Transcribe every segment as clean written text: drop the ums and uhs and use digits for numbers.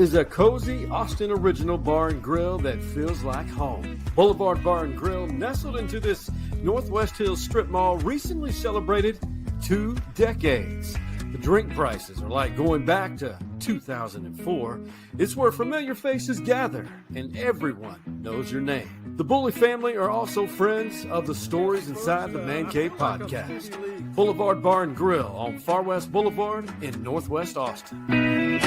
is a cozy Austin original bar and grill that feels like home. Boulevard Bar and Grill, nestled into this Northwest Hills strip mall, recently celebrated 2 decades. The drink prices are like going back to 2004. It's where familiar faces gather and everyone knows your name. The Bully family are also friends of the stories inside the Man Cave podcast. Boulevard Bar and Grill on Far West Boulevard in Northwest Austin.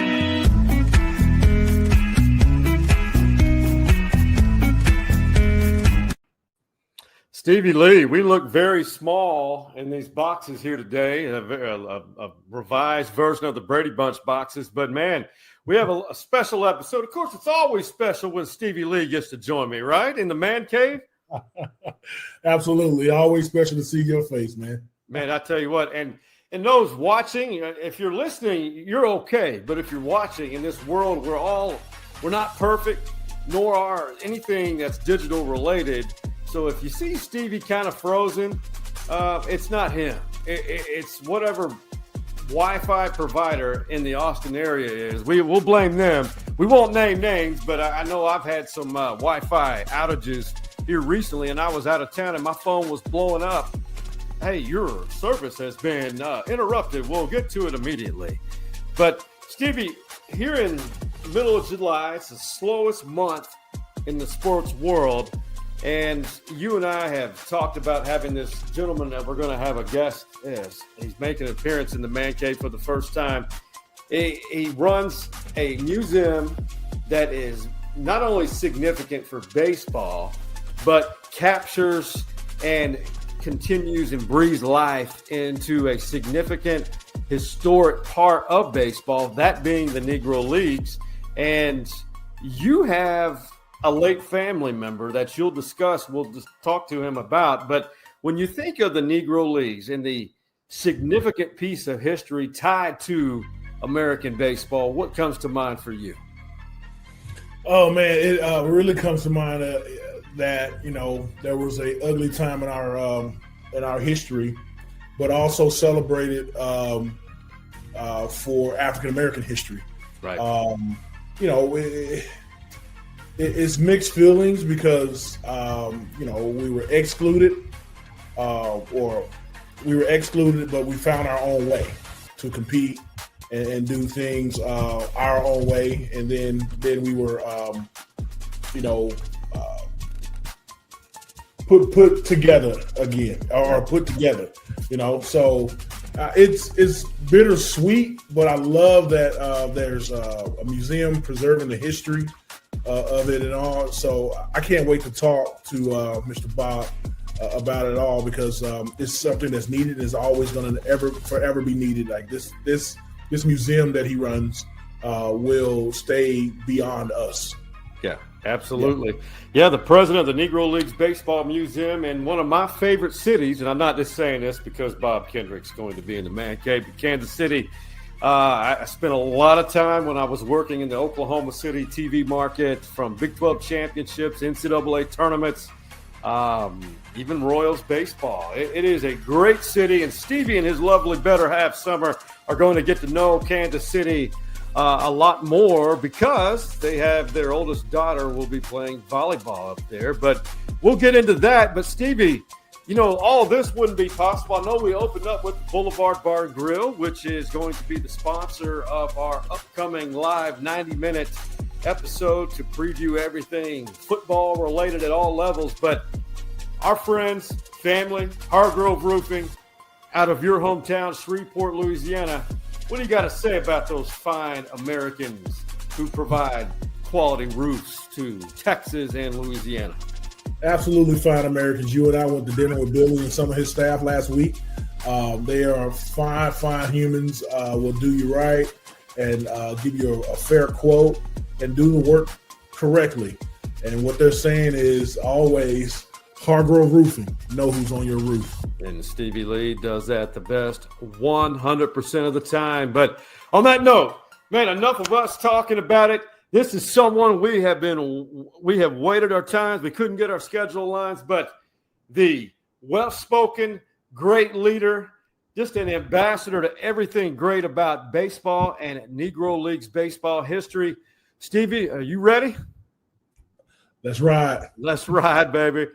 Stevie Lee, we look very small in these boxes here today, a revised version of the Brady Bunch boxes. But, man, we have a special episode. Of course, it's always special when Stevie Lee gets to join me, right, in the Man Cave? Absolutely. Always special to see your face, man. Man, I tell you what, and those watching, if you're listening, you're okay. But if you're watching in this world, we're not perfect, nor are anything that's digital related. So if you see Stevie kind of frozen, it's not him. It's whatever Wi-Fi provider in the Austin area is. We'll blame them. We won't name names, but I know I've had some Wi-Fi outages here recently, and I was out of town, and my phone was blowing up. Hey, your service has been interrupted. We'll get to it immediately. But, Stevie, here in the middle of July, it's the slowest month in the sports world. And you and I have talked about having this gentleman that we're going to have a guest. He's making an appearance in the Man Cave for the first time. He runs a museum that is not only significant for baseball, but captures and continues and breathes life into a significant historic part of baseball, that being the Negro Leagues. And you have a late family member that you'll discuss, we'll just talk to him about. But when you think of the Negro Leagues and the significant piece of history tied to American baseball, what comes to mind for you? Oh, man, it really comes to mind that, there was a ugly time in our history, but also celebrated for African-American history. Right. It's mixed feelings because, we were excluded, but we found our own way to compete and do things our own way. And then we were, put together again or put together, so it's bittersweet, but I love that there's a museum preserving the history of it and all. So I can't wait to talk to Mr. Bob about it all, because it's something that's needed and is always going to forever be needed. Like this museum that he runs will stay beyond us. Yeah, absolutely. Yeah, the president of the Negro Leagues Baseball Museum in one of my favorite cities, and I'm not just saying this because Bob Kendrick's going to be in the Man Cave, but Kansas City. I spent a lot of time when I was working in the Oklahoma City TV market, from Big 12 championships, NCAA tournaments, even Royals baseball. It is a great city, and Stevie and his lovely better half Summer are going to get to know Kansas City a lot more, because they have their oldest daughter will be playing volleyball up there. But we'll get into that. But Stevie, all this wouldn't be possible. I know we opened up with Boulevard Bar and Grill, which is going to be the sponsor of our upcoming live 90-minute episode to preview everything football related at all levels. But our friends, family, Hargrove Roofing, out of your hometown, Shreveport, Louisiana, what do you got to say about those fine Americans who provide quality roofs to Texas and Louisiana? Absolutely fine Americans. You and I went to dinner with Billy and some of his staff last week. They are fine humans. Will do you right and give you a fair quote and do the work correctly. And what they're saying is always Hargrove Roofing. Know who's on your roof. And Stevie Lee does that the best 100% of the time. But on that note, man, enough of us talking about it. This is someone we have waited our times. We couldn't get our schedule lines, but the well-spoken, great leader, just an ambassador to everything great about baseball and Negro Leagues baseball history. Stevie, are you ready? Let's ride. Let's ride, baby.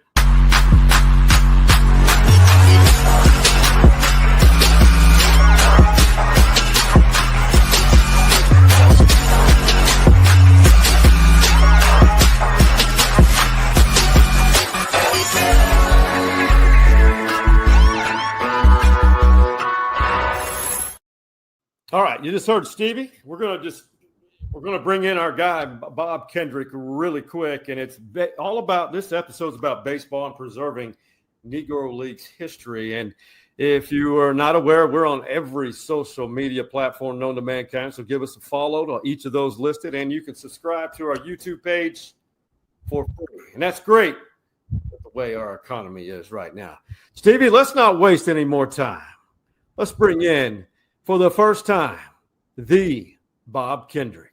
All right, you just heard Stevie. We're gonna bring in our guy Bob Kendrick really quick, and it's all about this episode's about baseball and preserving Negro Leagues history. And if you are not aware, we're on every social media platform known to mankind. So give us a follow to each of those listed, and you can subscribe to our YouTube page for free. And that's great the way our economy is right now. Stevie, let's not waste any more time. Let's bring in, for the first time, the Bob Kendrick.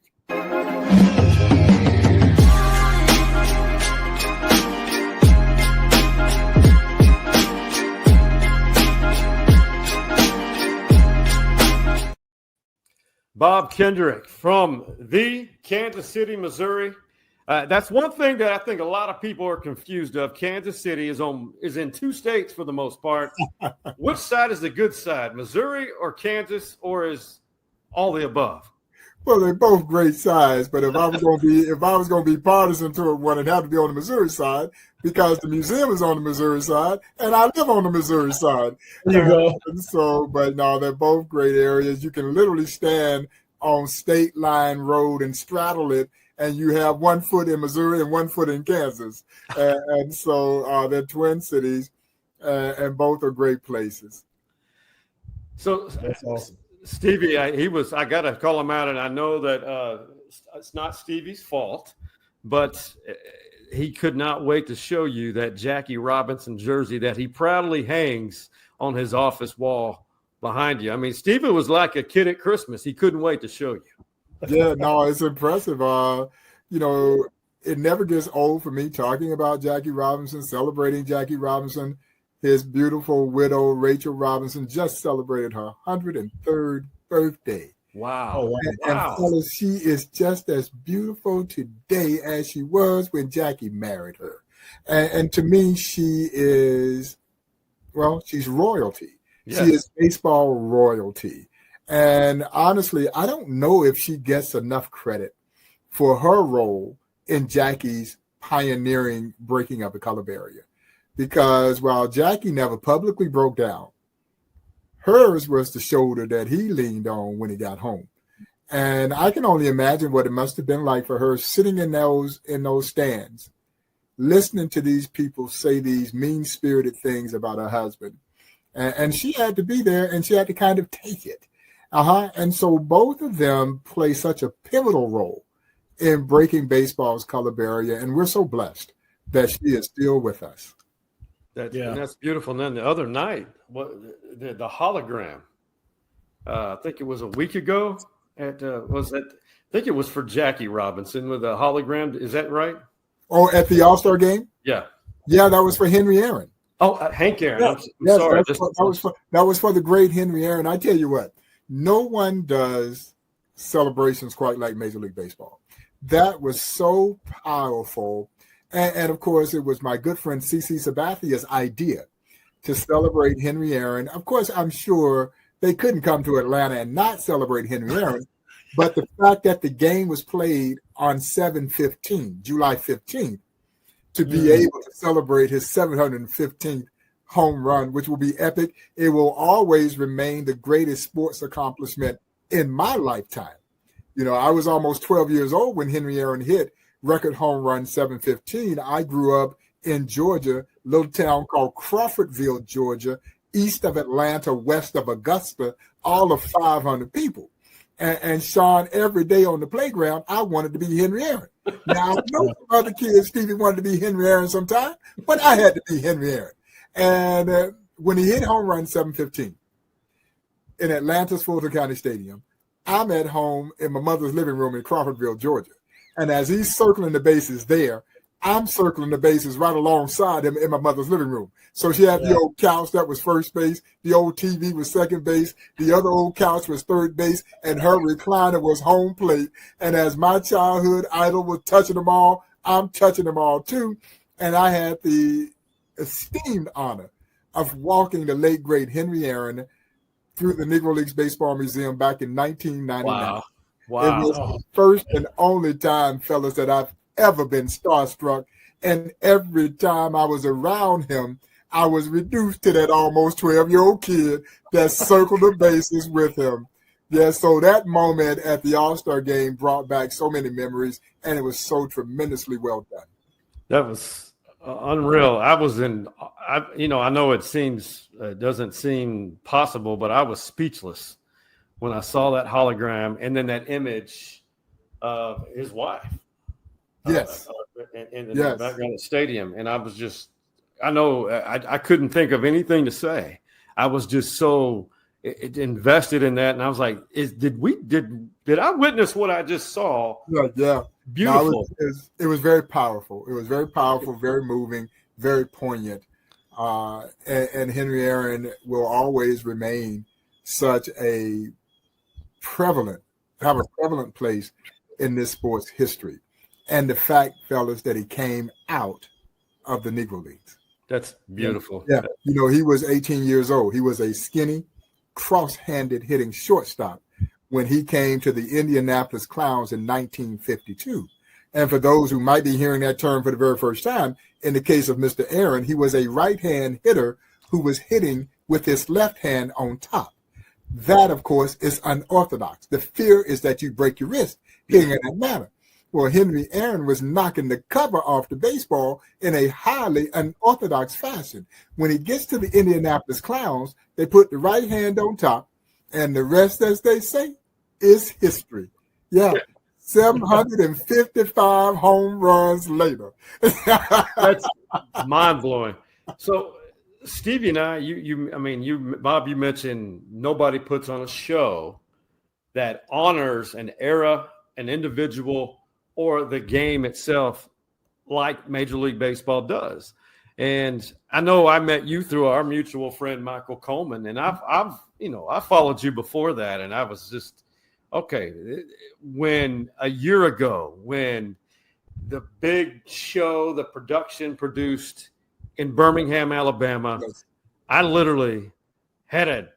Bob Kendrick from the Kansas City, Missouri. That's one thing that I think a lot of people are confused of. Kansas City is in two states for the most part. Which side is the good side, Missouri or Kansas, or is all the above? Well, they're both great sides, but if I was going to be partisan to one, it'd have to be on the Missouri side because the museum is on the Missouri side, and I live on the Missouri side. There you go. So, but no, they're both great areas. You can literally stand on State Line Road and straddle it, and you have 1 foot in Missouri and 1 foot in Kansas. And so they're twin cities, and both are great places. So That's awesome. Stevie, I got to call him out, and I know that it's not Stevie's fault, but he could not wait to show you that Jackie Robinson jersey that he proudly hangs on his office wall behind you. I mean, Stevie was like a kid at Christmas. He couldn't wait to show you. Yeah, no, it's impressive. It never gets old for me talking about Jackie Robinson, celebrating Jackie Robinson. His beautiful widow, Rachel Robinson, just celebrated her 103rd birthday. Wow. Oh, wow. And fellas, she is just as beautiful today as she was when Jackie married her. And to me, she is, she's royalty. Yes. She is baseball royalty. And honestly, I don't know if she gets enough credit for her role in Jackie's pioneering breaking of the color barrier. Because while Jackie never publicly broke down, hers was the shoulder that he leaned on when he got home. And I can only imagine what it must have been like for her sitting in those stands, listening to these people say these mean-spirited things about her husband. And she had to be there, and she had to kind of take it. And so both of them play such a pivotal role in breaking baseball's color barrier, and we're so blessed that she is still with us. That's beautiful. And then the other night, the hologram, I think it was a week ago. I think it was for Jackie Robinson with a hologram. Is that right? Oh, at the All-Star game? Yeah. Yeah, that was for Henry Aaron. Oh, Hank Aaron. Yeah. I'm sorry. That was for the great Henry Aaron. I tell you what, no one does celebrations quite like Major League Baseball. That was so powerful. And of course, it was my good friend CC Sabathia's idea to celebrate Henry Aaron. Of course, I'm sure they couldn't come to Atlanta and not celebrate Henry Aaron. But the fact that the game was played on July 15th, to be able to celebrate his 715th home run, which will be epic. It will always remain the greatest sports accomplishment in my lifetime. I was almost 12 years old when Henry Aaron hit record home run 715. I grew up in Georgia, little town called Crawfordville, Georgia, east of Atlanta, west of Augusta, all of 500 people. And Sean, every day on the playground, I wanted to be Henry Aaron. Now, I know some other kids, Stevie wanted to be Henry Aaron sometime, but I had to be Henry Aaron. And when he hit home run 715 in Atlanta's Fulton County Stadium, I'm at home in my mother's living room in Crawfordville, Georgia. And as he's circling the bases there, I'm circling the bases right alongside him in my mother's living room. So she had the old couch that was first base, the old TV was second base, the other old couch was third base, and her recliner was home plate. And as my childhood idol was touching them all, I'm touching them all too. And I had the esteemed honor of walking the late, great Henry Aaron through the Negro Leagues Baseball Museum back in 1999. Wow. It was the first and only time, fellas, that I've ever been starstruck. And every time I was around him, I was reduced to that almost 12-year-old kid that circled the bases with him. Yeah, so that moment at the All-Star game brought back so many memories, and it was so tremendously well done. That was unreal. I know it doesn't seem possible, but I was speechless when I saw that hologram and then that image of his wife. Yes. In the background of the stadium. And I was just, I couldn't think of anything to say. I was just so invested in that. And I was like, did I witness what I just saw? Yeah. Beautiful. No, it was very powerful. It was very powerful, very moving, very poignant. And Henry Aaron will always remain such a prevalent place in this sport's history. And the fact, fellas, that he came out of the Negro Leagues. That's beautiful. Yeah. He was 18 years old. He was a skinny, cross-handed hitting shortstop when he came to the Indianapolis Clowns in 1952. And for those who might be hearing that term for the very first time, in the case of Mr. Aaron, he was a right-hand hitter who was hitting with his left hand on top. That, of course, is unorthodox. The fear is that you break your wrist hitting in that manner. Well, Henry Aaron was knocking the cover off the baseball in a highly unorthodox fashion. When he gets to the Indianapolis Clowns, they put the right hand on top, and the rest, as they say, is history. Yeah, 755 home runs later. That's mind-blowing. So, Stevie and I, Bob, you mentioned nobody puts on a show that honors an era, an individual, or the game itself like Major League Baseball does. And I know I met you through our mutual friend, Michael Coleman, and I followed you before that. And I was just, okay, when a year ago, when the big show, the production produced in Birmingham, Alabama, I literally had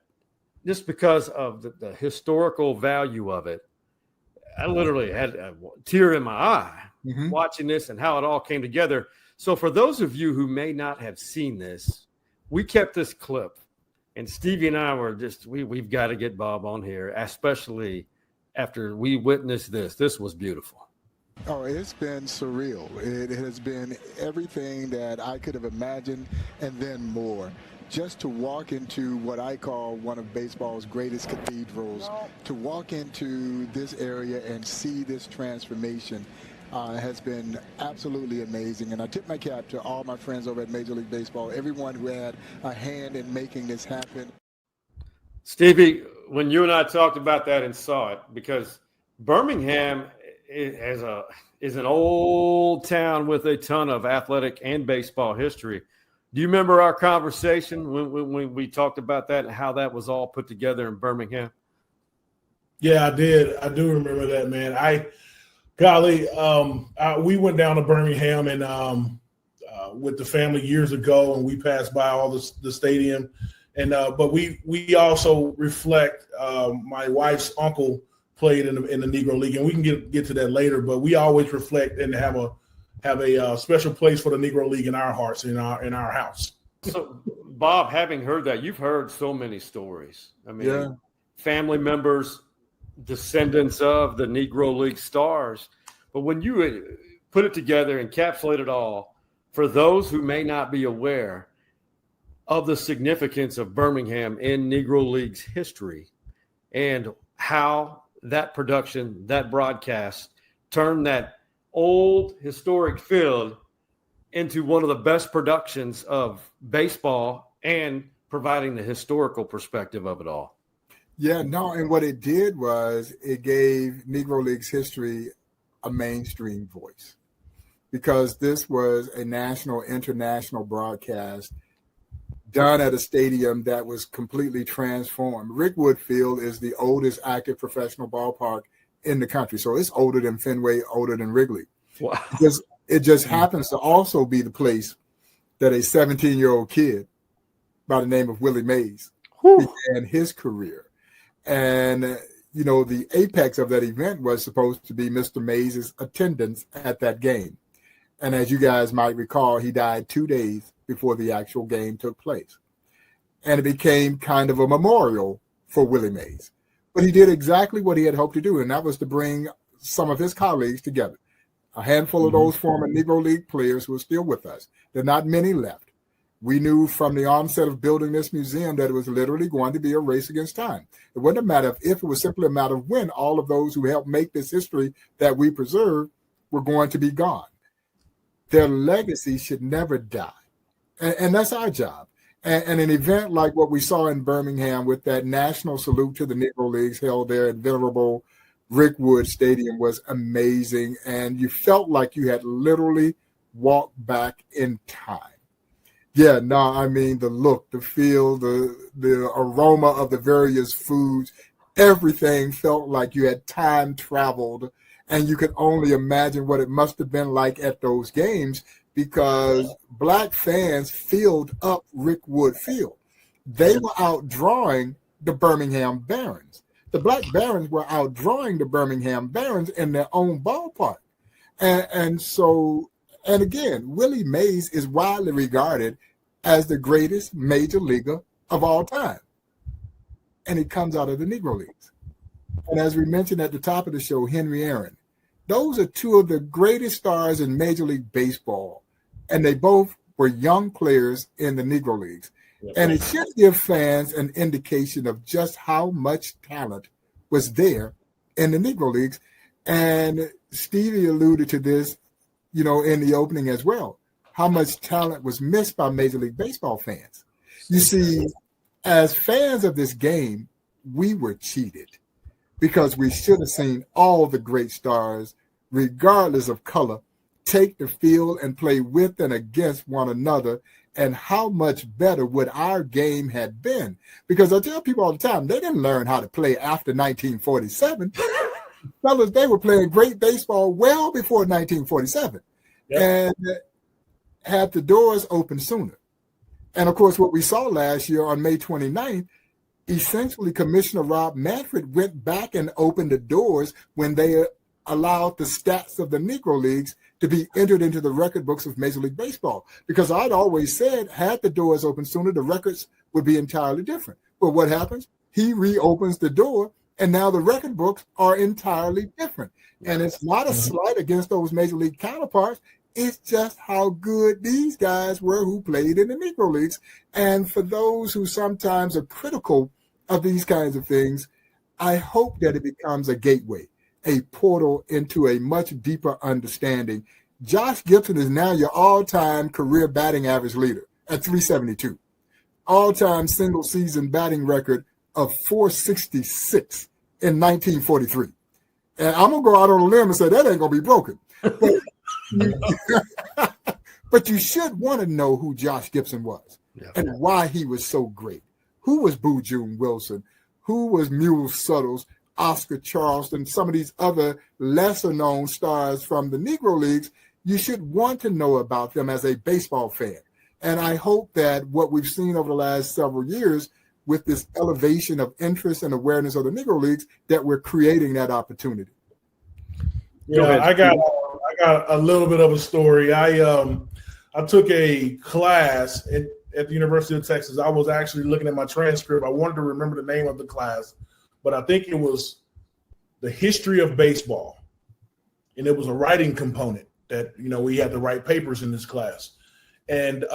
just because of the historical value of it, I literally had a tear in my eye watching this and how it all came together. So for those of you who may not have seen this, we kept this clip, and Stevie and I were just, we've got to get Bob on here, especially after we witnessed this. This was beautiful. Oh, it's been surreal. It has been everything that I could have imagined and then more. Just to walk into what I call one of baseball's greatest cathedrals, to walk into this area and see this transformation has been absolutely amazing. And I tip my cap to all my friends over at Major League Baseball, everyone who had a hand in making this happen. Stevie, when you and I talked about that and saw it, because Birmingham is an old town with a ton of athletic and baseball history. Do you remember our conversation when we talked about that and how that was all put together in Birmingham? Yeah, I did. I do remember that, man. We went down to Birmingham and with the family years ago, and we passed by all the stadium. And but we also reflect. My wife's uncle played in the Negro League, and we can get to that later. But we always reflect and have a special place for the Negro League in our hearts, in our house. So, Bob, having heard that, you've heard so many stories. I mean, family members, descendants of the Negro League stars. But when you put it together, encapsulate it all, for those who may not be aware of the significance of Birmingham in Negro Leagues history and how that production, that broadcast turned that old historic field into one of the best productions of baseball and providing the historical perspective of it all. Yeah, no, and what it did was it gave Negro Leagues history a mainstream voice. because this was a national, international broadcast done at a stadium that was completely transformed. Rickwood Field is the oldest active professional ballpark in the country. So it's older than Fenway, older than Wrigley. Wow. It just happens to also be the place that a 17-year-old kid by the name of Willie Mays began his career. And, you know, the apex of that event was supposed to be Mr. Mays' attendance at that game. And as you guys might recall, he died 2 days before the actual game took place. And it became kind of a memorial for Willie Mays. But he did exactly what he had hoped to do, and that was to bring some of his colleagues together. A handful of those former Negro League players who are still with us. There are not many left. We knew from the onset of building this museum that it was literally going to be a race against time. It wasn't a matter of if, it was simply a matter of when all of those who helped make this history that we preserve were going to be gone. Their legacy should never die. And that's our job. And an event like what we saw in Birmingham with that national salute to the Negro Leagues held there at venerable Rickwood Stadium was amazing. And you felt like you had literally walked back in time. Yeah, no, I mean, the look, the feel, the aroma of the various foods, everything felt like you had time traveled. And you could only imagine what it must have been like at those games, because Black fans filled up Rickwood Field. They were outdrawing the Birmingham Barons. The Black Barons were outdrawing the Birmingham Barons in their own ballpark. And again, Willie Mays is widely regarded as the greatest major leaguer of all time. And he comes out of the Negro Leagues. And as we mentioned at the top of the show, Henry Aaron. Those are two of the greatest stars in Major League Baseball. And they both were young players in the Negro Leagues. And it should give fans an indication of just how much talent was there in the Negro Leagues. And Stevie alluded to this, you know, in the opening as well, how much talent was missed by Major League Baseball fans. You see, as fans of this game, we were cheated because we should have seen all the great stars, regardless of color, take the field and play with and against one another. And how much better would our game have been? Because I tell people all the time, they didn't learn how to play after 1947. Fellas, they were playing great baseball well before 1947. Yep. And had the doors open sooner. And of course, what we saw last year on May 29th, essentially Commissioner Rob Manfred went back and opened the doors when they allowed the stats of the Negro Leagues to be entered into the record books of Major League Baseball. Because I'd always said, had the doors opened sooner, the records would be entirely different. But what happens? He reopens the door, and now the record books are entirely different. And it's not a slight against those Major League counterparts. It's just how good these guys were who played in the Negro Leagues. And for those who sometimes are critical of these kinds of things, I hope that it becomes a gateway, a portal into a much deeper understanding. Josh Gibson is now your all-time career batting average leader at 372. All-time single-season batting record of 466 in 1943. And I'm going to go out on a limb and say that ain't going to be broken. But you should want to know who Josh Gibson was and why he was so great. Who was Boo June Wilson? Who was Mule Suttles, Oscar Charleston, some of these other lesser-known stars from the Negro Leagues? You should want to know about them as a baseball fan. And I hope that what we've seen over the last several years with this elevation of interest and awareness of the Negro Leagues, that we're creating that opportunity. Yeah, I got a little bit of a story. I took a class at the University of Texas. I was actually looking at my transcript. I wanted to remember the name of the class, but I think it was the history of baseball. And it was a writing component that, you know, we had to write papers in this class. And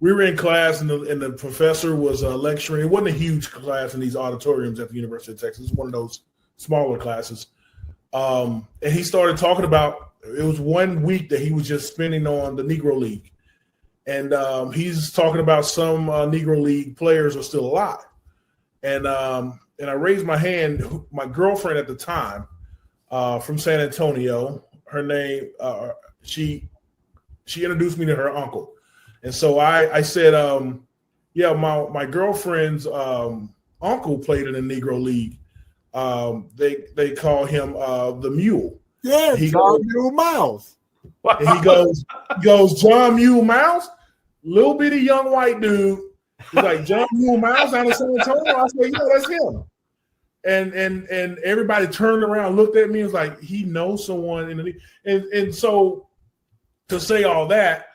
we were in class, and the professor was lecturing. It wasn't a huge class in these auditoriums at the University of Texas. It was one of those smaller classes. And he started talking about, it was 1 week that he was just spending on the Negro League. And he's talking about some Negro League players are still alive. And I raised my hand. My girlfriend at the time from San Antonio, her name, she introduced me to her uncle. And so I said, yeah, my girlfriend's uncle played in the Negro League. They call him the Mule. Yeah, John Mule Miles. And he goes, John Mule Miles? Little bitty young white dude. He's like, John Mule Miles out of San Antonio? I said, yeah, that's him. And everybody turned around, looked at me, and was like, he knows someone in the league. And so to say all that,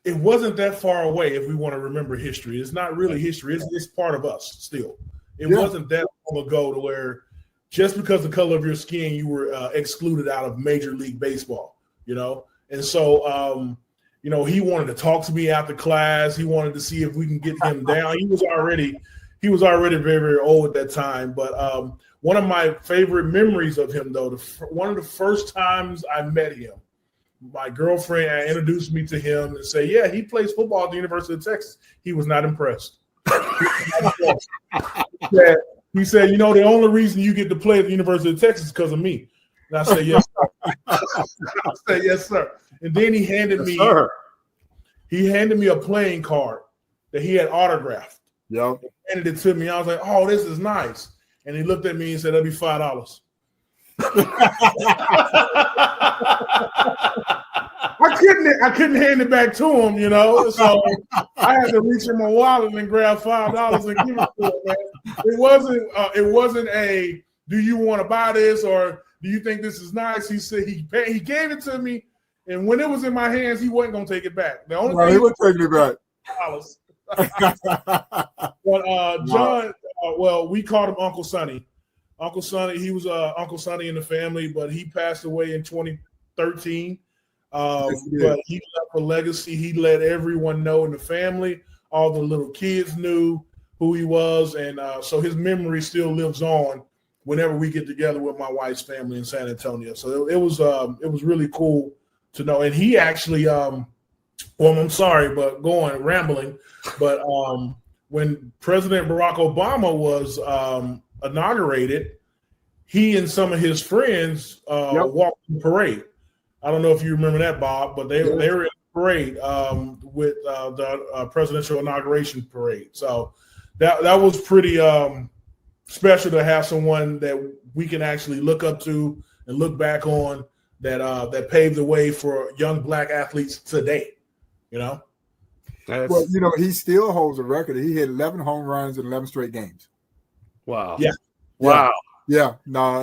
it wasn't that far away if we want to remember history. It's not really history. It's part of us still. It wasn't that long ago to where just because the color of your skin, you were excluded out of Major League Baseball, you know? And so, you know, he wanted to talk to me after class. He wanted to see if we can get him down. He was already very, very old at that time. But one of my favorite memories of him, though, one of the first times I met him, my girlfriend introduced me to him and said, yeah, he plays football at the University of Texas. He was not impressed. He said, you know, the only reason you get to play at the University of Texas is because of me. And I said, yes, sir. I said, yes, sir. And then he handed me a playing card that he had autographed. Yep. He handed it to me. I was like, oh, this is nice. And he looked at me and said, that'll be $5. I couldn't hand it back to him, you know. So I had to reach in my wallet and grab $5 and give it to him, man. It wasn't a, do you want to buy this or do you think this is nice? He said he gave it to me, and when it was in my hands, he wasn't gonna take it back. The only thing he wasn't taking it back. But John, well, we called him Uncle Sonny. Uncle Sonny, he was Uncle Sonny in the family, but he passed away in 2013. But he left a legacy. He let everyone know in the family. All the little kids knew who he was, and so his memory still lives on whenever we get together with my wife's family in San Antonio. So it was really cool to know. And he actually, well, I'm sorry, but rambling. But when President Barack Obama was inaugurated, he and some of his friends walked the parade. I don't know if you remember that, Bob, but they were in the parade with the presidential inauguration parade. So that was pretty special to have someone that we can actually look up to and look back on that paved the way for young black athletes today. You know. Well, you know, he still holds a record. He hit 11 home runs in 11 straight games. Wow. Yeah. Wow. Yeah. No.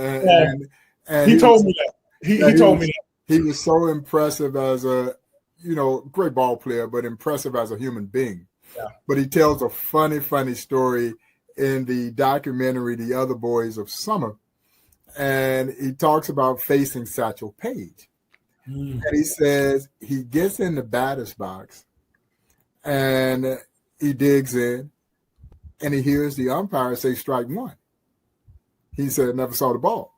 And he told me that. He told me that. He was so impressive as a, great ball player, but impressive as a human being. Yeah. But he tells a funny story in the documentary, The Other Boys of Summer. And he talks about facing Satchel Paige. And he says he gets in the batter's box and he digs in and he hears the umpire say strike one. He said, never saw the ball.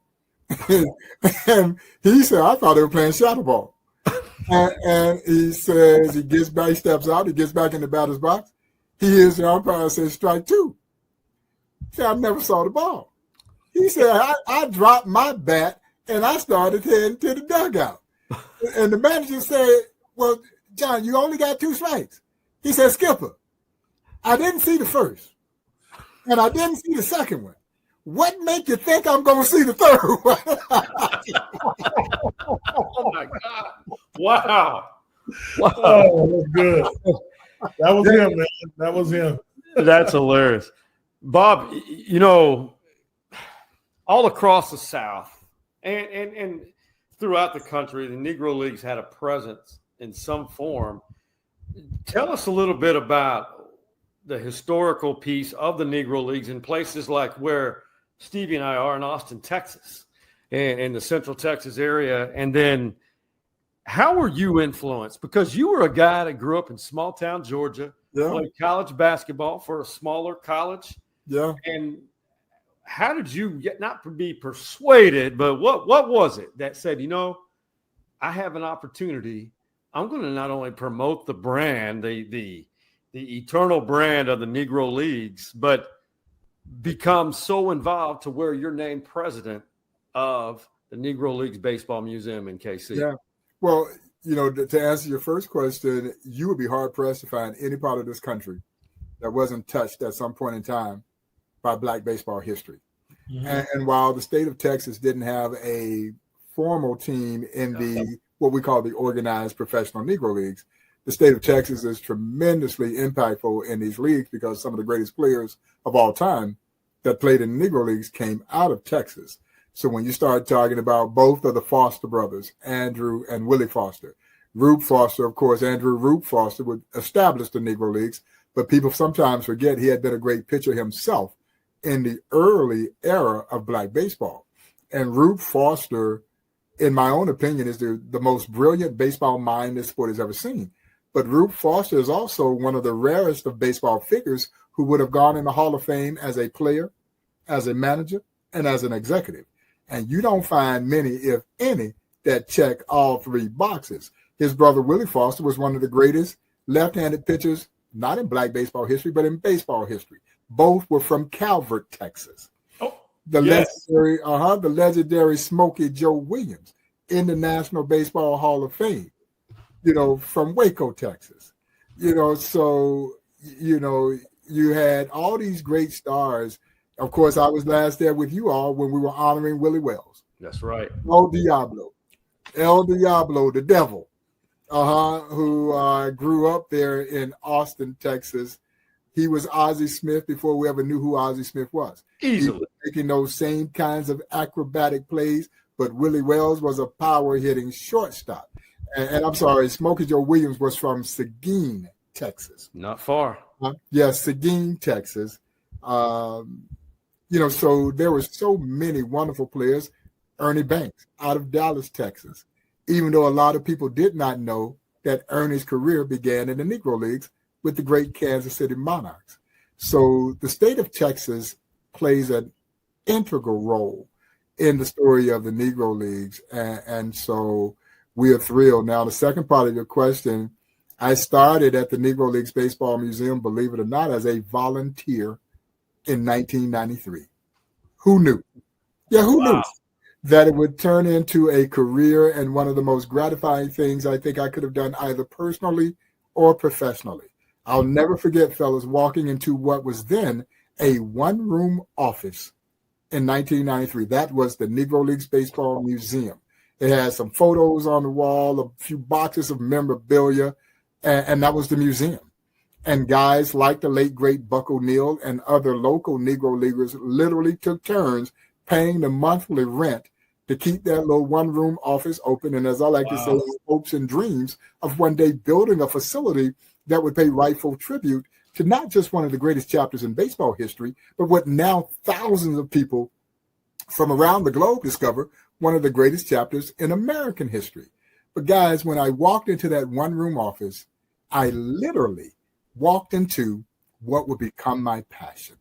And he said, I thought they were playing shadow ball. And he says he gets back, he steps out, he gets back in the batter's box. He hears the umpire say strike two. He said, I never saw the ball. He said, I dropped my bat and I started heading to the dugout. And the manager said, well, John, you only got 2 strikes. He said, Skipper, I didn't see the first and I didn't see the second one. What make you think I'm going to see the third one? Oh, my God. Wow. Oh, that's good. That was him, man. That was him. That's hilarious. Bob, all across the South and throughout the country, the Negro Leagues had a presence in some form. Tell us a little bit about the historical piece of the Negro Leagues in places like where Stevie and I are in Austin, Texas, and in the Central Texas area. And then how were you influenced? Because you were a guy that grew up in small town Georgia, played college basketball for a smaller college. Yeah. And how did you get, not to be persuaded, but what was it that said, I have an opportunity. I'm going to not only promote the brand, the eternal brand of the Negro Leagues, but become so involved to where you're named president of the Negro Leagues Baseball Museum in KC. Yeah. Well, to answer your first question, you would be hard pressed to find any part of this country that wasn't touched at some point in time by Black baseball history. Mm-hmm. And while the state of Texas didn't have a formal team in what we call the organized professional Negro Leagues, the state of Texas is tremendously impactful in these leagues because some of the greatest players of all time that played in the Negro Leagues came out of Texas. So when you start talking about both of the Foster brothers, Andrew and Willie Foster, Rube Foster, of course, Andrew Rube Foster would establish the Negro Leagues, but people sometimes forget he had been a great pitcher himself in the early era of Black baseball. And Rube Foster, in my own opinion, is the most brilliant baseball mind this sport has ever seen. But Rube Foster is also one of the rarest of baseball figures who would have gone in the Hall of Fame as a player, as a manager, and as an executive. And you don't find many, if any, that check all three boxes. His brother Willie Foster was one of the greatest left-handed pitchers, not in Black baseball history, but in baseball history. Both were from Calvert, Texas. The legendary Smokey Joe Williams in the National Baseball Hall of Fame, from Waco, Texas. So you had all these great stars. Of course, I was last there with you all when we were honoring Willie Wells. That's right. El Diablo, the devil, who grew up there in Austin, Texas. He was Ozzie Smith before we ever knew who Ozzie Smith was. Easily. He was making those same kinds of acrobatic plays, but Willie Wells was a power-hitting shortstop. And I'm sorry, Smokey Joe Williams was from Seguin, Texas. Not far. Yes, Seguin, Texas. So there were so many wonderful players. Ernie Banks out of Dallas, Texas, even though a lot of people did not know that Ernie's career began in the Negro Leagues with the great Kansas City Monarchs. So the state of Texas plays an integral role in the story of the Negro Leagues. And so we are thrilled. Now, the second part of your question, I started at the Negro Leagues Baseball Museum, believe it or not, as a volunteer in 1993. Who knew? Yeah, who knew that it would turn into a career and one of the most gratifying things I think I could have done either personally or professionally. I'll never forget, fellas, walking into what was then a one-room office in 1993. That was the Negro Leagues Baseball Museum. It had some photos on the wall, a few boxes of memorabilia, and that was the museum. And guys like the late, great Buck O'Neill and other local Negro Leaguers literally took turns paying the monthly rent to keep that little one-room office open. And as I like to say, hopes and dreams of one day building a facility that would pay rightful tribute to not just one of the greatest chapters in baseball history, but what now thousands of people from around the globe discover one of the greatest chapters in American history. But guys, when I walked into that one-room office, I literally walked into what would become my passion.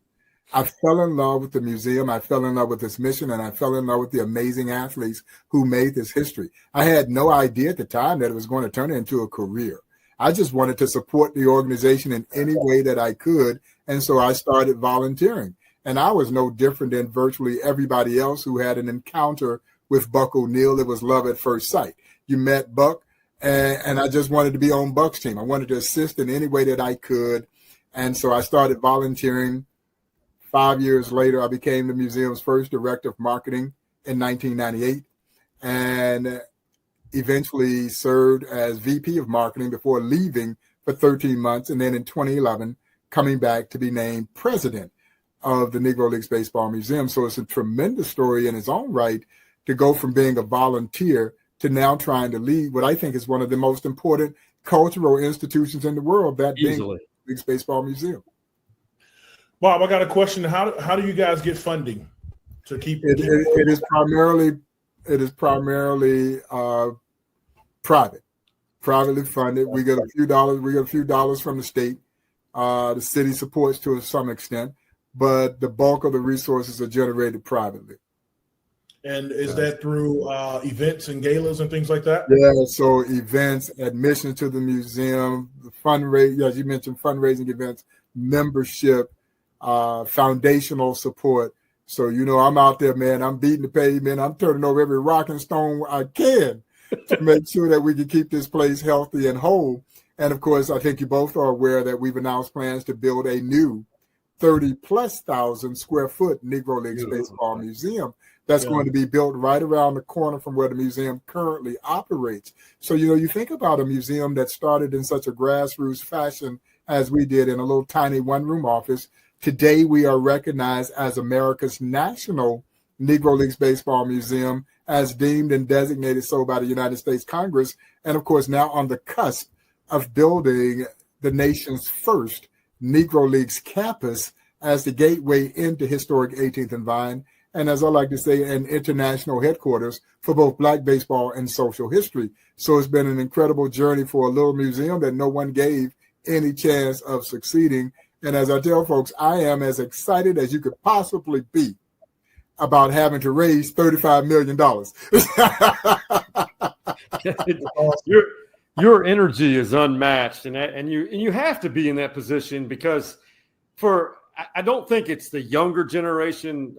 I fell in love with the museum. I fell in love with its mission, and I fell in love with the amazing athletes who made this history. I had no idea at the time that it was going to turn into a career. I just wanted to support the organization in any way that I could, and so I started volunteering. And I was no different than virtually everybody else who had an encounter with Buck O'Neill. It was love at first sight. You met Buck, and I just wanted to be on Buck's team. I wanted to assist in any way that I could, and so I started volunteering. 5 years later, I became the museum's first director of marketing in 1998, and eventually served as VP of marketing before leaving for 13 months, and then in 2011, coming back to be named president of the Negro Leagues Baseball Museum. So it's a tremendous story in its own right to go from being a volunteer to now trying to lead what I think is one of the most important cultural institutions in the world, that being the Negro Leagues Baseball Museum. Bob, I got a question. How do you guys get funding to keep it? It is primarily privately funded. We get a few dollars. We get a few dollars from the state. The city supports to some extent, but the bulk of the resources are generated privately. And is that through events and galas and things like that? Yeah, so events, admission to the museum, the fundraising, as you mentioned, fundraising events, membership, foundational support. So, I'm out there, man. I'm beating the pavement. I'm turning over every rock and stone I can to make sure that we can keep this place healthy and whole. And of course, I think you both are aware that we've announced plans to build a new 30,000+ square foot Negro Leagues Baseball Museum that's going to be built right around the corner from where the museum currently operates. So, you think about a museum that started in such a grassroots fashion as we did in a little tiny one-room office. Today, we are recognized as America's national Negro Leagues Baseball Museum, as deemed and designated so by the United States Congress, and of course now on the cusp of building the nation's first Negro Leagues campus as the gateway into historic 18th and Vine, and as I like to say, an international headquarters for both Black baseball and social history. So it's been an incredible journey for a little museum that no one gave any chance of succeeding. And as I tell folks, I am as excited as you could possibly be about having to raise $35 million. Your energy is unmatched, and you have to be in that position, because I don't think it's the younger generation,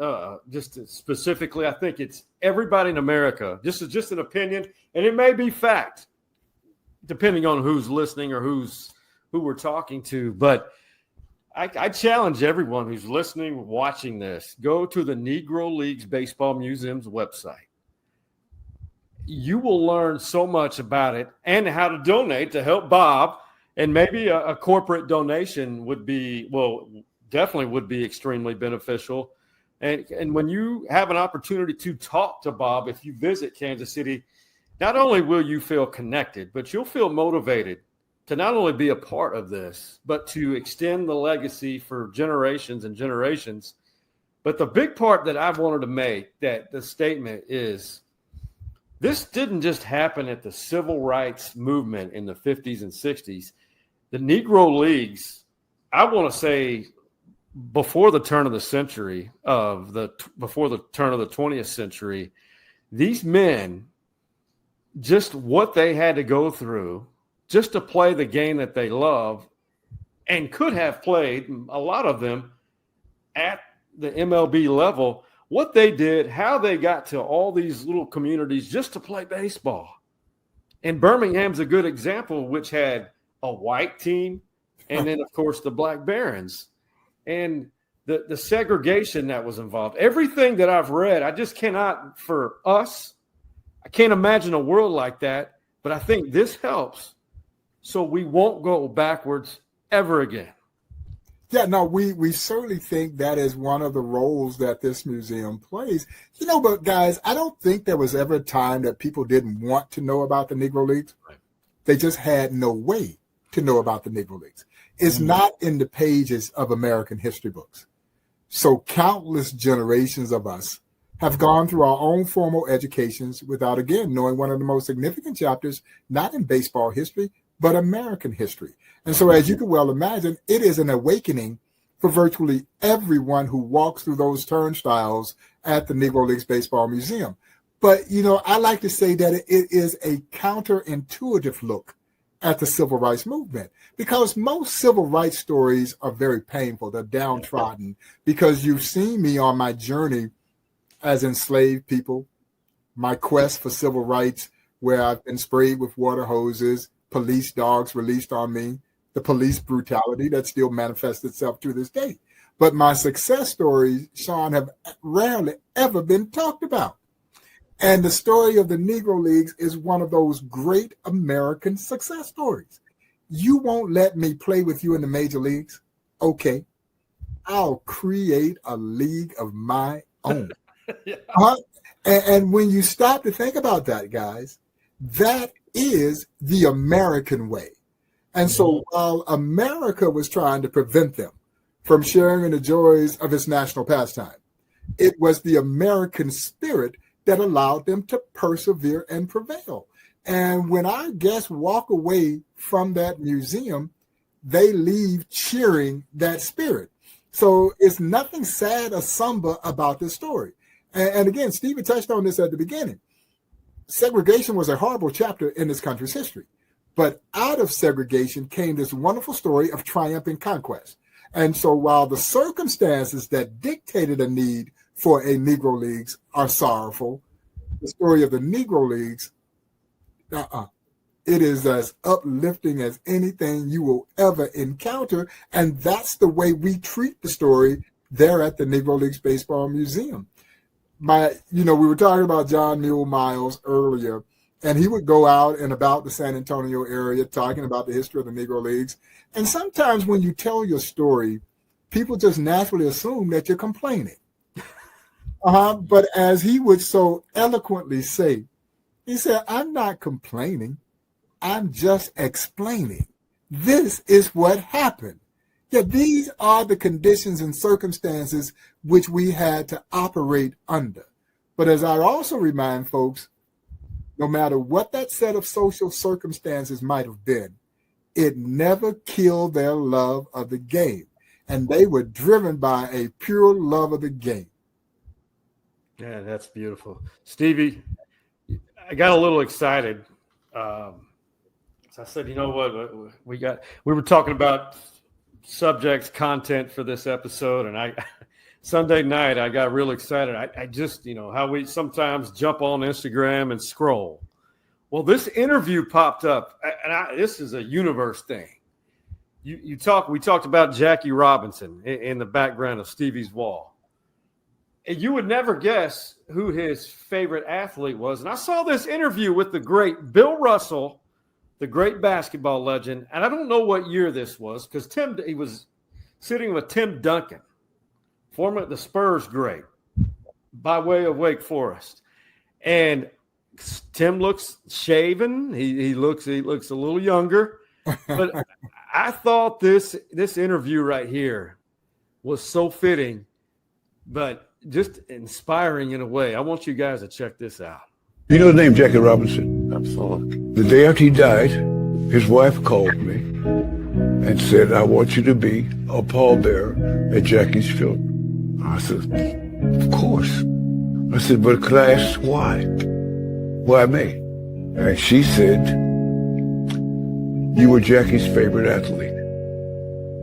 just specifically. I think it's everybody in America. This is just an opinion, and it may be fact, depending on who's listening or who we're talking to. But I challenge everyone who's listening, watching this, go to the Negro Leagues Baseball Museum's website. You will learn so much about it and how to donate to help Bob. And maybe a corporate donation definitely would be extremely beneficial. And when you have an opportunity to talk to Bob, if you visit Kansas City, not only will you feel connected, but you'll feel motivated to not only be a part of this, but to extend the legacy for generations and generations. But the big part that I've wanted to make, that the statement is, this didn't just happen at the civil rights movement in the 50s and 60s. The Negro Leagues, I want to say, before the turn of the century, before the turn of the 20th century, these men, just what they had to go through just to play the game that they love and could have played, a lot of them, at the MLB level, what they did, how they got to all these little communities just to play baseball. And Birmingham's a good example, which had a white team and then, of course, the Black Barons. And the segregation that was involved. Everything that I've read, I just cannot, for us, I can't imagine a world like that. But I think this helps so we won't go backwards ever again. Yeah, no, we certainly think that is one of the roles that this museum plays. But guys, I don't think there was ever a time that people didn't want to know about the Negro Leagues. Right. They just had no way to know about the Negro Leagues. It's not in the pages of American history books. So countless generations of us have gone through our own formal educations without, again, knowing one of the most significant chapters, not in baseball history, but American history. And so, as you can well imagine, it is an awakening for virtually everyone who walks through those turnstiles at the Negro Leagues Baseball Museum. But, I like to say that it is a counterintuitive look at the civil rights movement, because most civil rights stories are very painful. They're downtrodden, because you've seen me on my journey as enslaved people, my quest for civil rights, where I've been sprayed with water hoses, police dogs released on me, the police brutality that still manifests itself to this day. But my success stories, Sean, have rarely ever been talked about. And the story of the Negro Leagues is one of those great American success stories. You won't let me play with you in the major leagues? Okay, I'll create a league of my own. Yeah. And when you stop to think about that, guys, that is the American way. And so while America was trying to prevent them from sharing in the joys of its national pastime, it was the American spirit that allowed them to persevere and prevail. And when our guests walk away from that museum, they leave cheering that spirit. So it's nothing sad or somber about this story. And again, Stevie touched on this at the beginning. Segregation was a horrible chapter in this country's history. But out of segregation came this wonderful story of triumph and conquest. And so while the circumstances that dictated a need for a Negro Leagues are sorrowful, the story of the Negro Leagues It is as uplifting as anything you will ever encounter. And that's the way we treat the story there at the Negro Leagues Baseball Museum. We were talking about John Newell Miles earlier, and he would go out and about the San Antonio area talking about the history of the Negro Leagues. And sometimes when you tell your story, people just naturally assume that you're complaining. But as he would so eloquently say, he said, I'm not complaining. I'm just explaining. This is what happened. Yeah, these are the conditions and circumstances which we had to operate under. But as I also remind folks, no matter what that set of social circumstances might have been, it never killed their love of the game. And they were driven by a pure love of the game. Yeah, that's beautiful. Stevie, I got a little excited. I said, you know what, we were talking about subjects, content for this episode, and Sunday night I got real excited. I just, how we sometimes jump on Instagram and scroll. Well, this interview popped up, and this is a universe thing. We talked about Jackie Robinson in the background of Stevie's wall. And you would never guess who his favorite athlete was. And I saw this interview with the great Bill Russell, the great basketball legend, and I don't know what year this was because he was sitting with Tim Duncan, former the Spurs great, by way of Wake Forest, and Tim looks shaven. He looks a little younger, but I thought this interview right here was so fitting, but just inspiring in a way. I want you guys to check this out. You know the name Jackie Robinson? Absolutely. The day after he died, his wife called me and said, I want you to be a pallbearer at Jackie's funeral. I said, of course. I said, but could I ask why? Why me? And she said, you were Jackie's favorite athlete.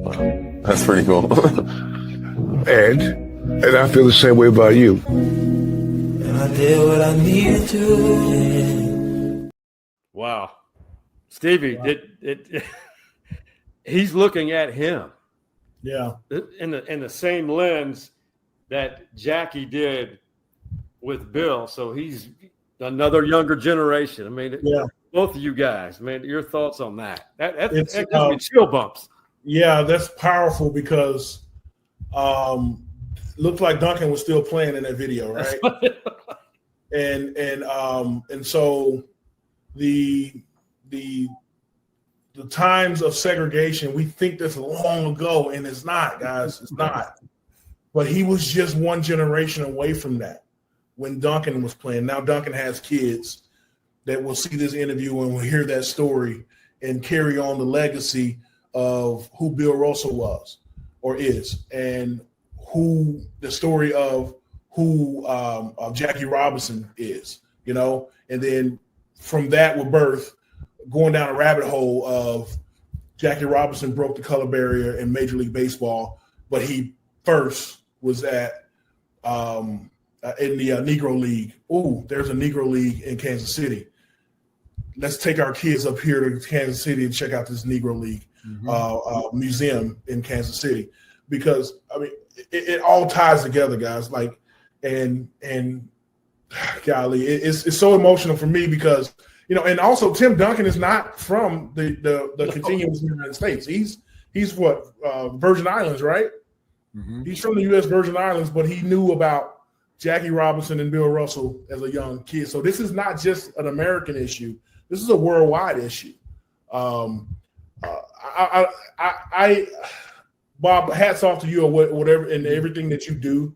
Wow, that's pretty cool. And I feel the same way about you. And I did what I needed to. Wow. Stevie, he's looking at him. Yeah. In the same lens that Jackie did with Bill. So he's another younger generation. I mean, both of you guys, man, your thoughts on that? That gives me chill bumps. Yeah, that's powerful because looked like Duncan was still playing in that video, right? And so the times of segregation, we think that's long ago, and it's not, guys. It's not. But he was just one generation away from that when Duncan was playing. Now Duncan has kids that will see this interview and will hear that story and carry on the legacy of who Bill Russell was or is, and who the story of who Jackie Robinson is, and then from that will birth going down a rabbit hole of Jackie Robinson broke the color barrier in Major League Baseball, but he first was at in the Negro League. Oh, there's a Negro League in Kansas City. Let's take our kids up here to Kansas City and check out this Negro League museum in Kansas City, because I mean it all ties together, guys. Like, and golly, it's so emotional for me because and also Tim Duncan is not from the continuous United States. He's what Virgin Islands, right? Mm-hmm. He's from the U.S. Virgin Islands, but he knew about Jackie Robinson and Bill Russell as a young kid. So this is not just an American issue. This is a worldwide issue. Bob, hats off to you or whatever and everything that you do.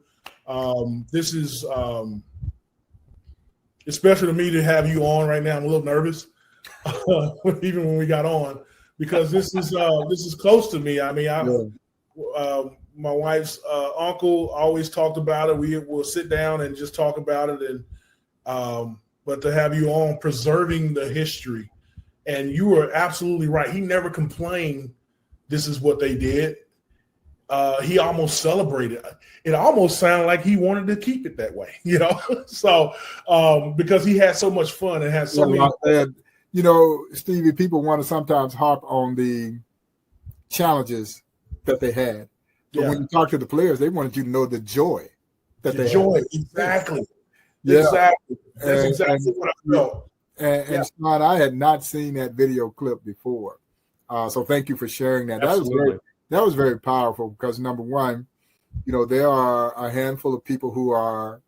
This is it's special to me to have you on right now. I'm a little nervous, even when we got on, because this is close to me. I mean, my wife's uncle always talked about it. We will sit down and just talk about it, and but to have you on preserving the history, and you were absolutely right. He never complained. This is what they did. He almost celebrated. It almost sounded like he wanted to keep it that way, So because he had so much fun and had so many. You know, Stevie, people want to sometimes harp on the challenges that they had. But when you talk to the players, they wanted you to know the joy that they had. Exactly. Yeah. Exactly. That's exactly what I felt. And Sean, I had not seen that video clip before. So thank you for sharing that. That was very powerful because, number one, you know, there are a handful of people who are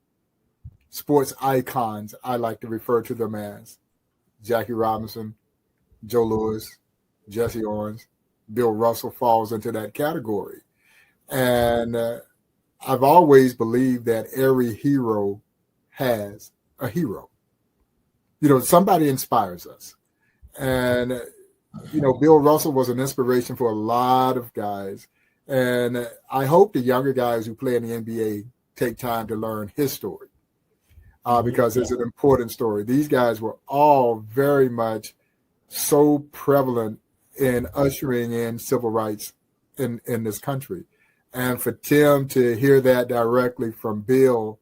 sports icons. I like to refer to them as Jackie Robinson, Joe Louis, Jesse Owens, Bill Russell falls into that category. And I've always believed that every hero has a hero. You know, somebody inspires us. And, you know, Bill Russell was an inspiration for a lot of guys. And I hope the younger guys who play in the NBA take time to learn his story because it's an important story. These guys were all very much so prevalent in ushering in civil rights in this country. And for Tim to hear that directly from Bill,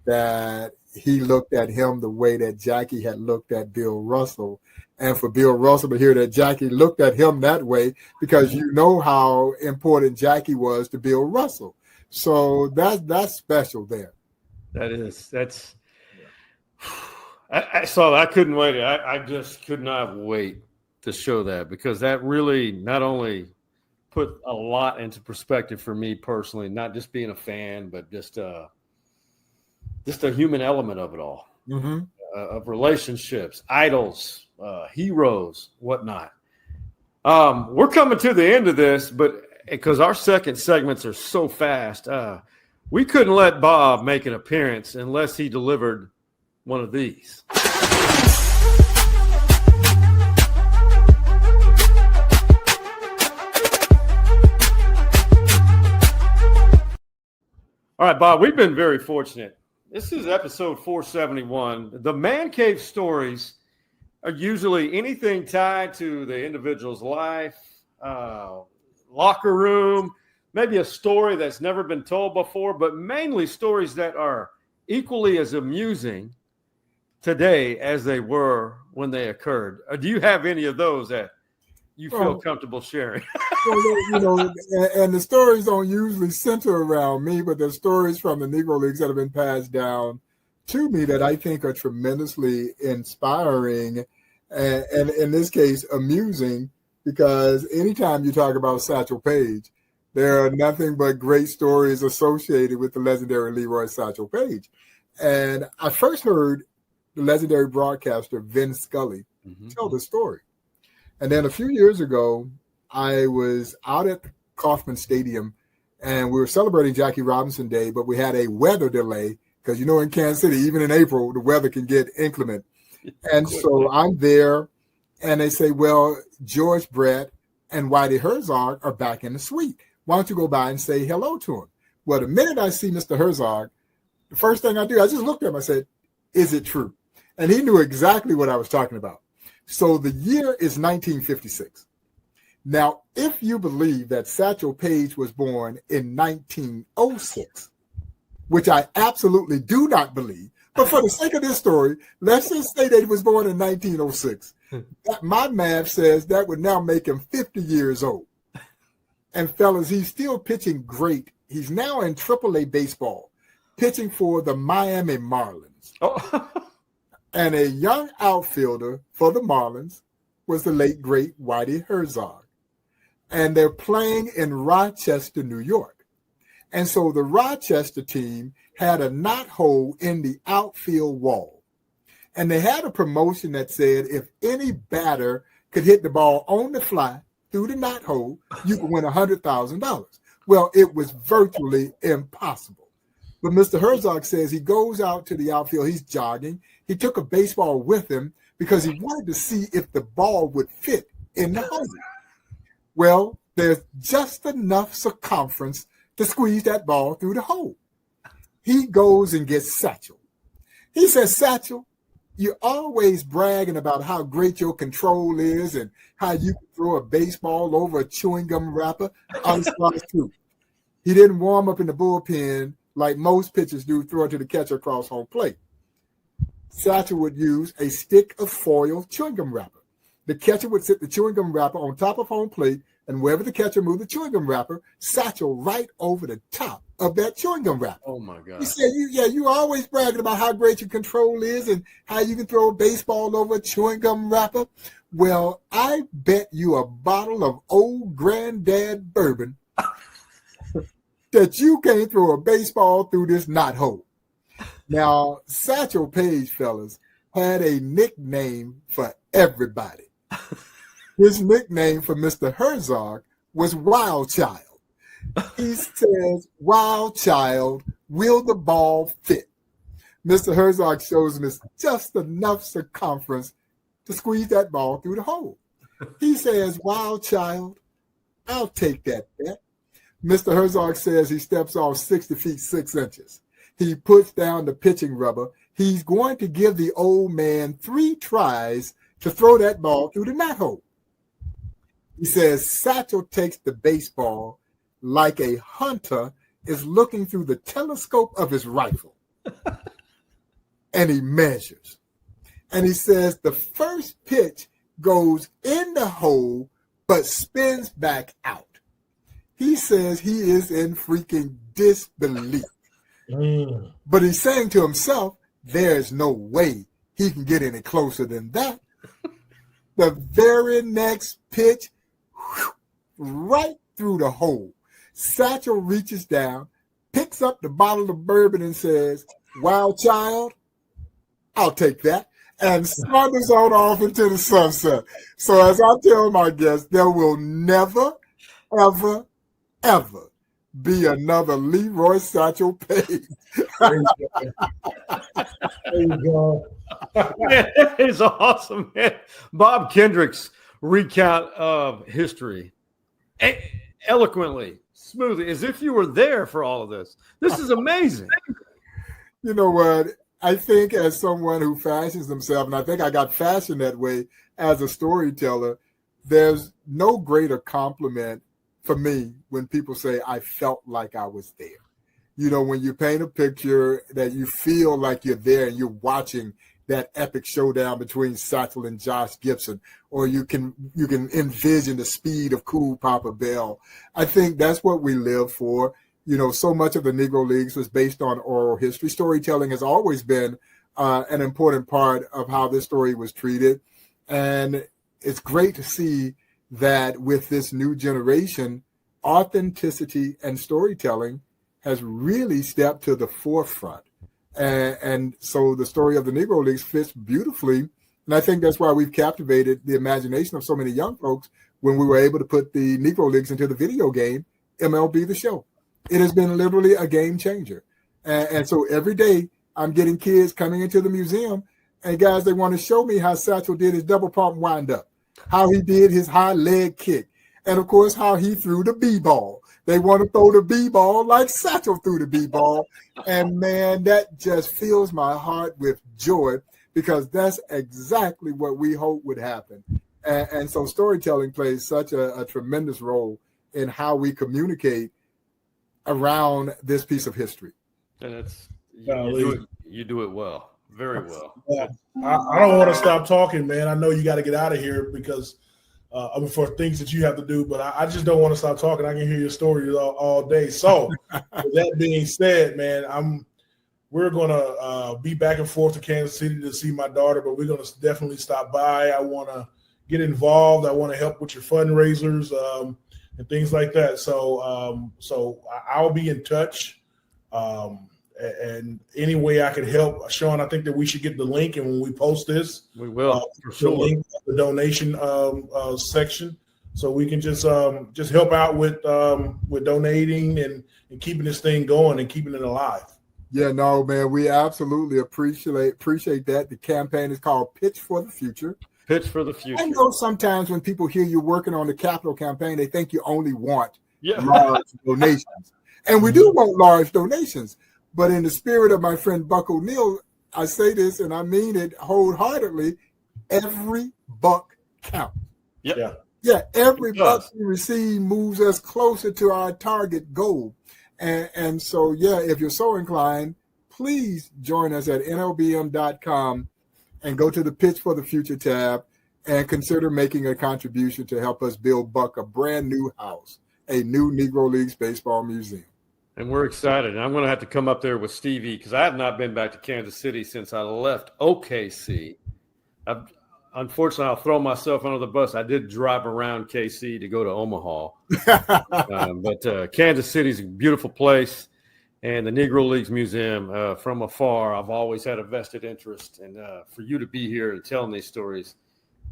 that he looked at him the way that Jackie had looked at Bill Russell, and for Bill Russell to hear that Jackie looked at him that way, because you know how important Jackie was to Bill Russell. So that's special there. That's I saw that. I couldn't wait. I just could not wait to show that, because that really not only put a lot into perspective for me personally, not just being a fan, but just a human element of it all, of relationships, idols, heroes, whatnot. We're coming to the end of this, but because our second segments are so fast, we couldn't let Bob make an appearance unless he delivered one of these. All right, Bob, we've been very fortunate. This is episode 471. The Man Cave stories are usually anything tied to the individual's life, locker room, maybe a story that's never been told before, but mainly stories that are equally as amusing today as they were when they occurred. Do you have any of those that you feel comfortable sharing? Well, you know, and the stories don't usually center around me, but there's stories from the Negro Leagues that have been passed down to me that I think are tremendously inspiring and in this case, amusing, because anytime you talk about Satchel Paige, there are nothing but great stories associated with the legendary Leroy Satchel Paige. And I first heard the legendary broadcaster Vin Scully tell the story. And then a few years ago, I was out at Kauffman Stadium, and we were celebrating Jackie Robinson Day, but we had a weather delay because, you know, in Kansas City, even in April, the weather can get inclement. And so I'm there, and they say, well, George Brett and Whitey Herzog are back in the suite. Why don't you go by and say hello to him? Well, the minute I see Mr. Herzog, the first thing I do, I just looked at him. I said, is it true? And he knew exactly what I was talking about. So the year is 1956. Now, if you believe that Satchel Paige was born in 1906, which I absolutely do not believe, but for the sake of this story, let's just say that he was born in 1906. My math says that would now make him 50 years old. And fellas, he's still pitching great. He's now in AAA baseball, pitching for the Miami Marlins. Oh. And a young outfielder for the Marlins was the late, great Whitey Herzog. And they're playing in Rochester, New York. And so the Rochester team had a knothole in the outfield wall. And they had a promotion that said if any batter could hit the ball on the fly through the knothole, you could win $100,000. Well, it was virtually impossible. But Mr. Herzog says he goes out to the outfield. He's jogging. He took a baseball with him because he wanted to see if the ball would fit in the hole. Well, there's just enough circumference to squeeze that ball through the hole. He goes and gets Satchel. He says, Satchel, you're always bragging about how great your control is and how you can throw a baseball over a chewing gum wrapper. Honest truth. He didn't warm up in the bullpen like most pitchers do, throw it to the catcher across home plate. Satchel would use a stick of foil chewing gum wrapper. The catcher would sit the chewing gum wrapper on top of home plate, and wherever the catcher moved the chewing gum wrapper, Satchel right over the top of that chewing gum wrapper. Oh my God! He said, "You always bragging about how great your control is and how you can throw a baseball over a chewing gum wrapper. Well, I bet you a bottle of old granddad bourbon that you can't throw a baseball through this knot hole." Now, Satchel Paige, fellas, had a nickname for everybody. His nickname for Mr. Herzog was Wild Child. He says, "Wild Child, will the ball fit?" Mr. Herzog shows him it's just enough circumference to squeeze that ball through the hole. He says, "Wild Child, I'll take that bet." Mr. Herzog says he steps off 60 feet 6 inches. He puts down the pitching rubber. He's going to give the old man 3 tries to throw that ball through the knot hole. He says Satchel takes the baseball like a hunter is looking through the telescope of his rifle. And he measures. And he says the first pitch goes in the hole but spins back out. He says he is in freaking disbelief. But he's saying to himself, there's no way he can get any closer than that. The very next pitch, right through the hole. Satchel reaches down, picks up the bottle of bourbon and says, "Wild Child, I'll take that," and saunters on off into the sunset. So as I tell my guests, there will never, ever, ever be another Leroy Satchel Paige. There you go. It's awesome, man. Bob Kendrick's recount of history eloquently, smoothly, as if you were there for all of this. This is amazing. You know what? I think as someone who fashions themselves, and I think I got fashioned that way as a storyteller, there's no greater compliment for me when people say, "I felt like I was there." You know, when you paint a picture that you feel like you're there and you're watching that epic showdown between Satchel and Josh Gibson, or you can envision the speed of Cool Papa Bell. I think that's what we live for. You know, so much of the Negro Leagues was based on oral history. Storytelling has always been an important part of how this story was treated. And it's great to see that with this new generation, authenticity and storytelling has really stepped to the forefront. And so the story of the Negro Leagues fits beautifully. And I think that's why we've captivated the imagination of so many young folks when we were able to put the Negro Leagues into the video game, MLB The Show. It has been literally a game changer. And so every day I'm getting kids coming into the museum, and guys, they want to show me how Satchel did his double pump windup, how he did his high leg kick, and of course, how he threw the B-ball. They want to throw the B-ball like Satchel threw the B-ball. And man, that just fills my heart with joy, because that's exactly what we hope would happen. And so storytelling plays such a tremendous role in how we communicate around this piece of history. And it's you do it well, very well. I don't want to stop talking, man. I know you got to get out of here because for things that you have to do, but I just don't want to stop talking. I can hear your stories all day. So with that being said, man, we're going to be back and forth to Kansas City to see my daughter, but we're going to definitely stop by. I want to get involved. I want to help with your fundraisers and things like that. So I'll be in touch. And any way I could help, Sean, I think that we should get the link, and when we post this, we will for sure. The link, the donation section, so we can just help out with donating and keeping this thing going and keeping it alive. Yeah, no, man, we absolutely appreciate that. The campaign is called Pitch for the Future. Pitch for the Future. I know sometimes when people hear you working on the capital campaign, they think you only want large donations, and we do want large donations. But in the spirit of my friend Buck O'Neill, I say this, and I mean it wholeheartedly, every buck counts. Yeah, every buck we receive moves us closer to our target goal. And so, if you're so inclined, please join us at nlbm.com and go to the Pitch for the Future tab and consider making a contribution to help us build Buck a brand new house, a new Negro Leagues Baseball Museum. And we're excited. And I'm going to have to come up there with Stevie because I have not been back to Kansas City since I left OKC. Unfortunately, I'll throw myself under the bus. I did drive around KC to go to Omaha. But Kansas City's a beautiful place. And the Negro Leagues Museum, from afar, I've always had a vested interest. And for you to be here and telling these stories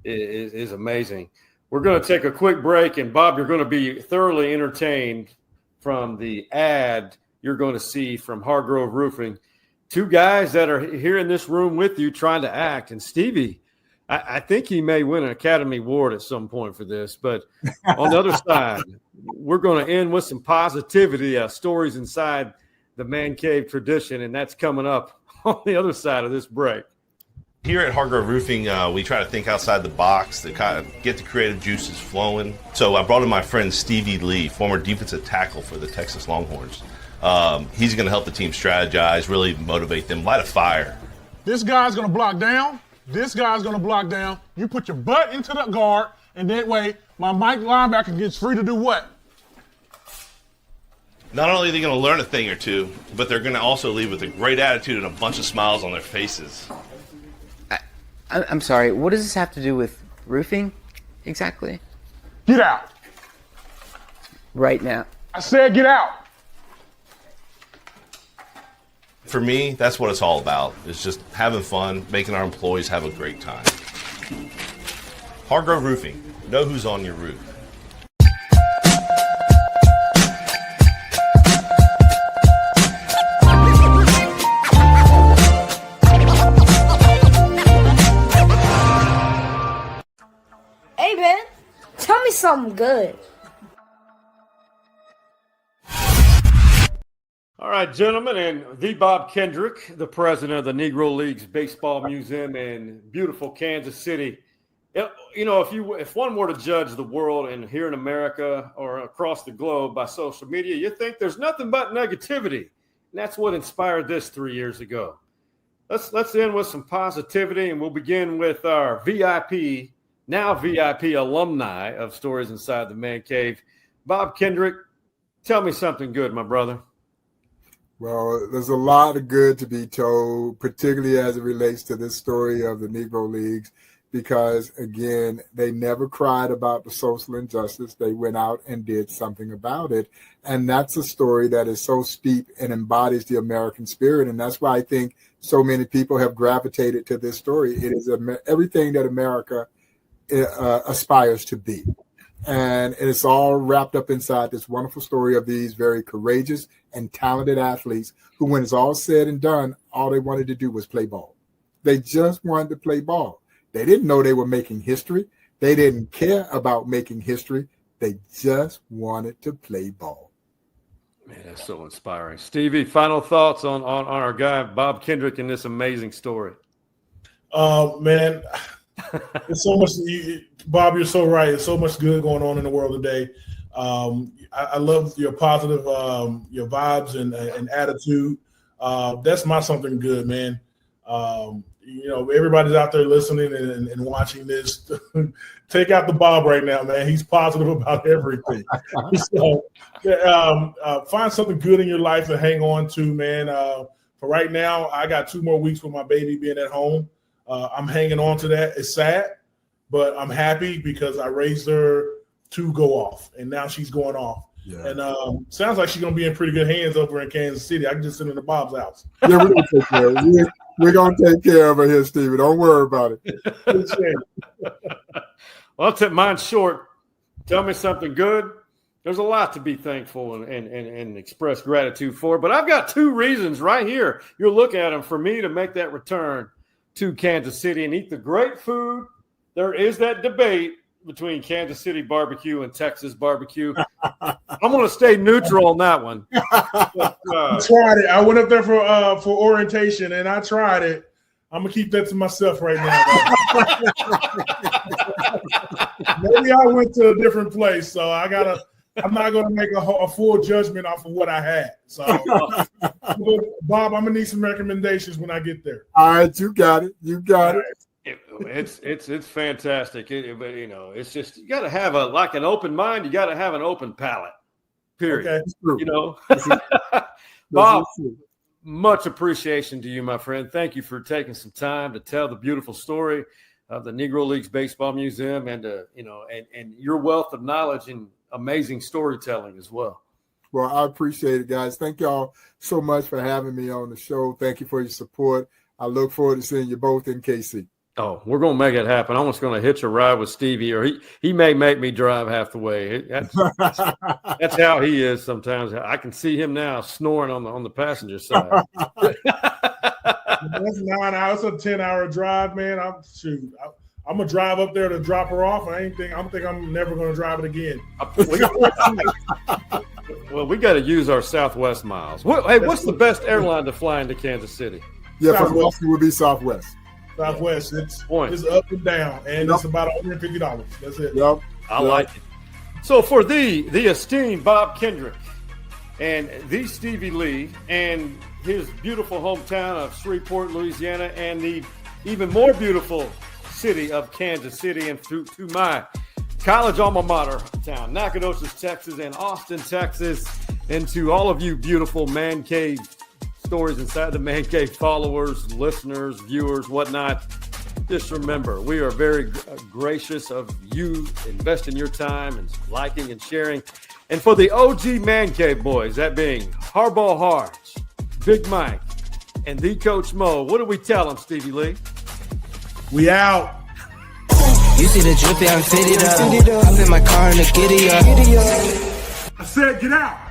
is amazing. We're going to take a quick break. And, Bob, you're going to be thoroughly entertained from the ad you're going to see from Hargrove Roofing. Two guys that are here in this room with you trying to act. And Stevie, I think he may win an Academy Award at some point for this. But on the other side, we're going to end with some positivity, stories inside the man cave tradition, and that's coming up on the other side of this break. Here at Hargrove Roofing, we try to think outside the box to kind of get the creative juices flowing. So I brought in my friend Stevie Lee, former defensive tackle for the Texas Longhorns. He's going to help the team strategize, really motivate them, light a fire. This guy's going to block down. This guy's going to block down. You put your butt into the guard, and that way my Mike linebacker gets free to do what? Not only are they going to learn a thing or two, but they're going to also leave with a great attitude and a bunch of smiles on their faces. I'm sorry, what does this have to do with roofing exactly? Get out. Right now. I said get out. For me, that's what it's all about. It's just having fun, making our employees have a great time. Hargrove Roofing. Know who's on your roof. Hey, man, tell me something good. All right, gentlemen, and the Bob Kendrick, the president of the Negro Leagues Baseball Museum in beautiful Kansas City. You know, if one were to judge the world and here in America or across the globe by social media, you think there's nothing but negativity. And that's what inspired this 3 years ago. Let's end with some positivity, and we'll begin with our VIP alumni of Stories Inside the Man Cave. Bob Kendrick, tell me something good, my brother. Well, there's a lot of good to be told, particularly as it relates to this story of the Negro Leagues, because, again, they never cried about the social injustice. They went out and did something about it. And that's a story that is so steep and embodies the American spirit. And that's why I think so many people have gravitated to this story. It is everything that America aspires to be. And it's all wrapped up inside this wonderful story of these very courageous and talented athletes who, when it's all said and done, all they wanted to do was play ball. They just wanted to play ball. They didn't know they were making history. They didn't care about making history. They just wanted to play ball. Man, that's so inspiring. Stevie, final thoughts on our guy, Bob Kendrick, and this amazing story. Man, it's so much. Bob, you're so right. There's so much good going on in the world today. I love your positive, your vibes and attitude. That's my something good, man. You know, everybody's out there listening and watching this. Take out the Bob right now, man. He's positive about everything. So, find something good in your life to hang on to, man. For right now, I got 2 more weeks with my baby being at home. I'm hanging on to that. It's sad, but I'm happy because I raised her to go off, and now she's going off. Yeah. And sounds like she's going to be in pretty good hands over in Kansas City. I can just send her to Bob's house. Yeah, we're going to take care of it. We're going to take care of her here, Stevie. Don't worry about it. Well, I'll take mine short. Tell me something good. There's a lot to be thankful and express gratitude for, but I've got 2 reasons right here. You'll look at them for me to make that return to Kansas City and eat the great food. There is that debate between Kansas City barbecue and Texas barbecue. I'm going to stay neutral on that one. But, I tried it. I went up there for orientation, and I tried it. I'm going to keep that to myself right now. Maybe I went to a different place, so I got to I'm not going to make a full judgment off of what I had. So, Bob, I'm gonna need some recommendations when I get there. All right, you got it. You got it. It's fantastic. But you know, it's just you got to have an open mind. You got to have an open palate. Period. Okay. You know, Bob. Much appreciation to you, my friend. Thank you for taking some time to tell the beautiful story of the Negro Leagues Baseball Museum, and and your wealth of knowledge and amazing storytelling as well. Well, I appreciate it, guys. Thank y'all so much for having me on the show. Thank you for your support. I look forward to seeing you both in KC. Oh, we're going to make it happen. I'm just going to hitch a ride with Stevie, or he may make me drive half the way. That's how he is sometimes. I can see him now snoring on the passenger side. That's 9 hours. It's a 10-hour drive, man. I'm gonna drive up there to drop her off. I think I'm never gonna drive it again. Well, we got to use our Southwest miles. What's the best airline to fly into Kansas City? Yeah, for Boston would be Southwest. Southwest, it's up and down, and it's about $150. That's it. Yep. I like it. So for the esteemed Bob Kendrick and the Stevie Lee and his beautiful hometown of Shreveport, Louisiana, and the even more beautiful city of Kansas City, and to my college alma mater town, Nacogdoches, Texas, and Austin, Texas, and to all of you beautiful Man Cave stories inside the Man Cave followers, listeners, viewers, whatnot. Just remember, we are very gracious of you investing your time and liking and sharing. And for the OG Man Cave boys, that being Hardball Harge, Big Mike, and the Coach Mo, what do we tell them, Stevie Lee? We out. You see the drippy, I'm fitted up. Hop in my car and the giddy up. I said get out.